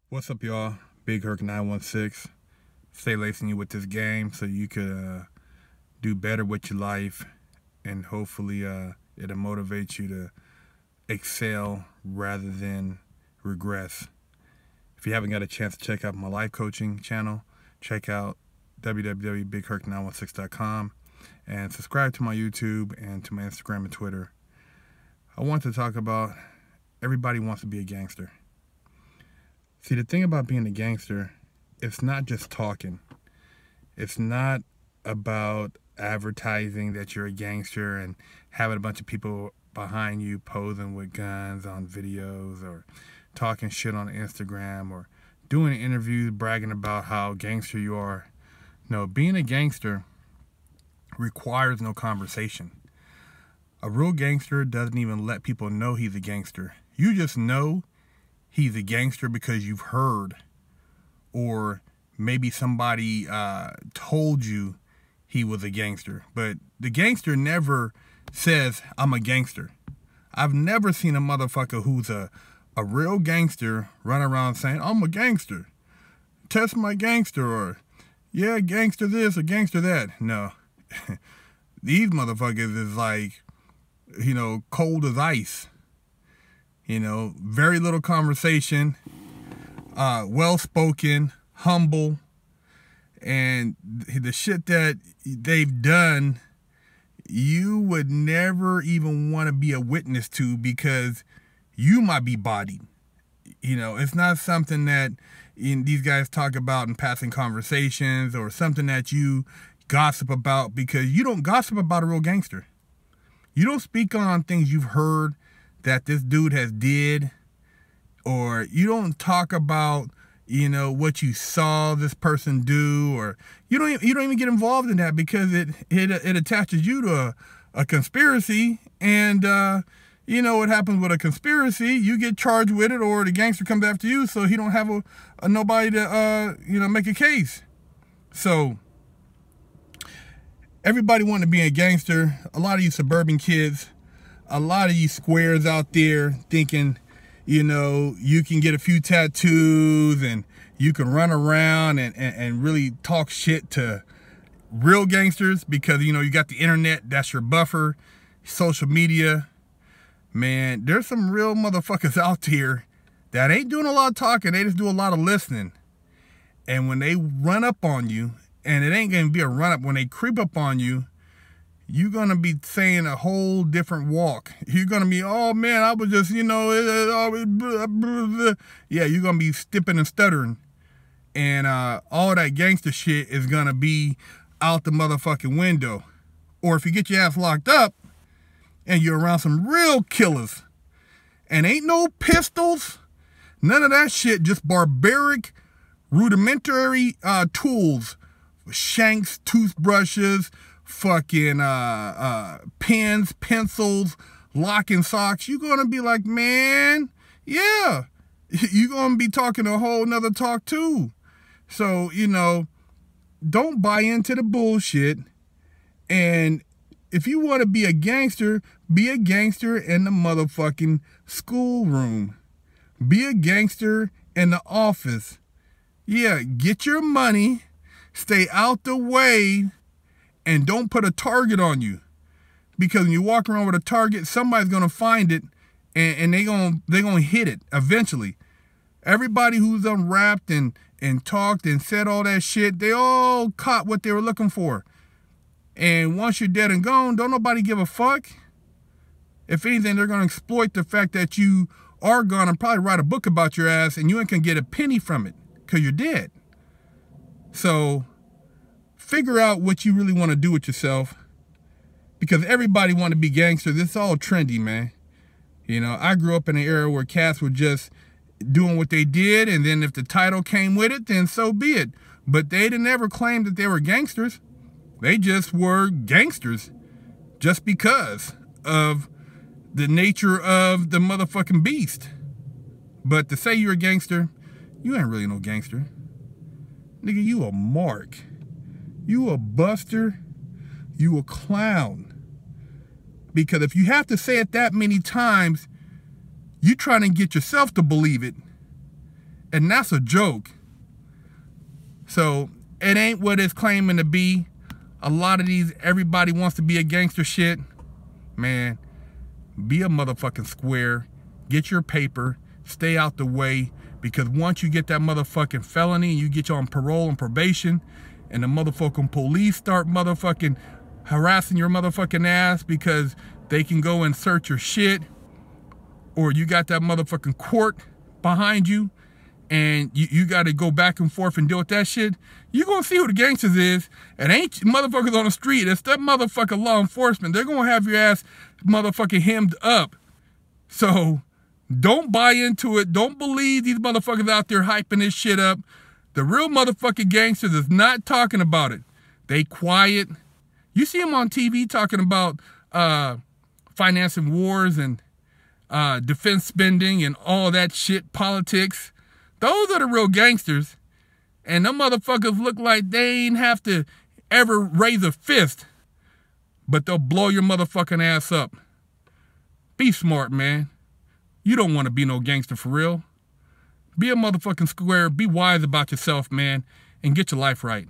What's up, y'all? Big Herc 916. Stay lacing you with this game so you could do better with your life, and hopefully it'll motivate you to excel rather than regress. If you haven't got a chance to check out my life coaching channel, check out www.bigherc916.com and subscribe to my YouTube and to my Instagram and Twitter. I want to talk about everybody wants to be a gangster. See, the thing about being a gangster, it's not just talking. It's not about advertising that you're a gangster and having a bunch of people behind you posing with guns on videos or talking shit on Instagram or doing interviews bragging about how gangster you are. No, being a gangster requires no conversation. A real gangster doesn't even let people know he's a gangster. You just know he's a gangster because you've heard, or maybe somebody told you he was a gangster. But the gangster never says, I'm a gangster. I've never seen a motherfucker who's a real gangster run around saying, I'm a gangster. Test my gangster, or yeah, gangster this or gangster that. No. These motherfuckers is like, you know, cold as ice. You know, very little conversation, well-spoken, humble, and the shit that they've done, you would never even want to be a witness to because you might be bodied. You know, it's not something that these guys talk about in passing conversations or something that you gossip about, because you don't gossip about a real gangster. You don't speak on things you've heard that this dude has did, or you don't talk about, you know, what you saw this person do, or you don't even get involved in that because it attaches you to a conspiracy, and you know what happens with a conspiracy, you get charged with it, or the gangster comes after you, so he don't have a nobody to you know, make a case. So everybody wanting to be a gangster. A lot of you suburban kids, a lot of you squares out there thinking, you know, you can get a few tattoos and you can run around and really talk shit to real gangsters because, you know, you got the internet, that's your buffer, social media. Man, there's some real motherfuckers out there that ain't doing a lot of talking, they just do a lot of listening. And when they run up on you, and it ain't gonna be a run up, when they creep up on you, you're going to be saying a whole different walk. You're going to be, oh man, I was just, you know, yeah, you're going to be stipping and stuttering. And all that gangster shit is going to be out the motherfucking window. Or if you get your ass locked up and you're around some real killers and ain't no pistols, none of that shit, just barbaric, rudimentary tools, shanks, toothbrushes, fucking pens, pencils, locking socks, you're gonna be like, man, yeah, you're gonna be talking a whole nother talk too. So, you know, don't buy into the bullshit. And if you want to be a gangster in the motherfucking schoolroom. Be a gangster in the office. Yeah, get your money, stay out the way, and don't put a target on you, because when you walk around with a target, somebody's gonna find it, and they gonna hit it eventually. Everybody who's unwrapped and talked and said all that shit, they all caught what they were looking for. And once you're dead and gone, don't nobody give a fuck. If anything, they're gonna exploit the fact that you are gone and probably write a book about your ass, and you ain't gonna get a penny from it because you're dead. So figure out what you really want to do with yourself, because everybody want to be gangster. This is all trendy, man. You know, I grew up in an era where cats were just doing what they did, and then if the title came with it, then so be it. But they didn't ever claim that they were gangsters. They just were gangsters just because of the nature of the motherfucking beast. But to say you're a gangster, you ain't really no gangster. Nigga, you a mark. You a buster, you a clown. Because if you have to say it that many times, you trying to get yourself to believe it. And that's a joke. So it ain't what it's claiming to be. A lot of these, everybody wants to be a gangster shit. Man, be a motherfucking square. Get your paper. Stay out the way. Because once you get that motherfucking felony, you get you on parole and probation, and the motherfucking police start motherfucking harassing your motherfucking ass because they can go and search your shit, or you got that motherfucking court behind you, and you got to go back and forth and deal with that shit, you're going to see who the gangsters is. It ain't motherfuckers on the street. It's that motherfucking law enforcement. They're going to have your ass motherfucking hemmed up. So don't buy into it. Don't believe these motherfuckers out there hyping this shit up. The real motherfucking gangsters is not talking about it. They quiet. You see them on TV talking about financing wars and defense spending and all that shit, politics. Those are the real gangsters. And them motherfuckers look like they ain't have to ever raise a fist, but they'll blow your motherfucking ass up. Be smart, man. You don't want to be no gangster for real. Be a motherfucking square. Be wise about yourself, man, and get your life right.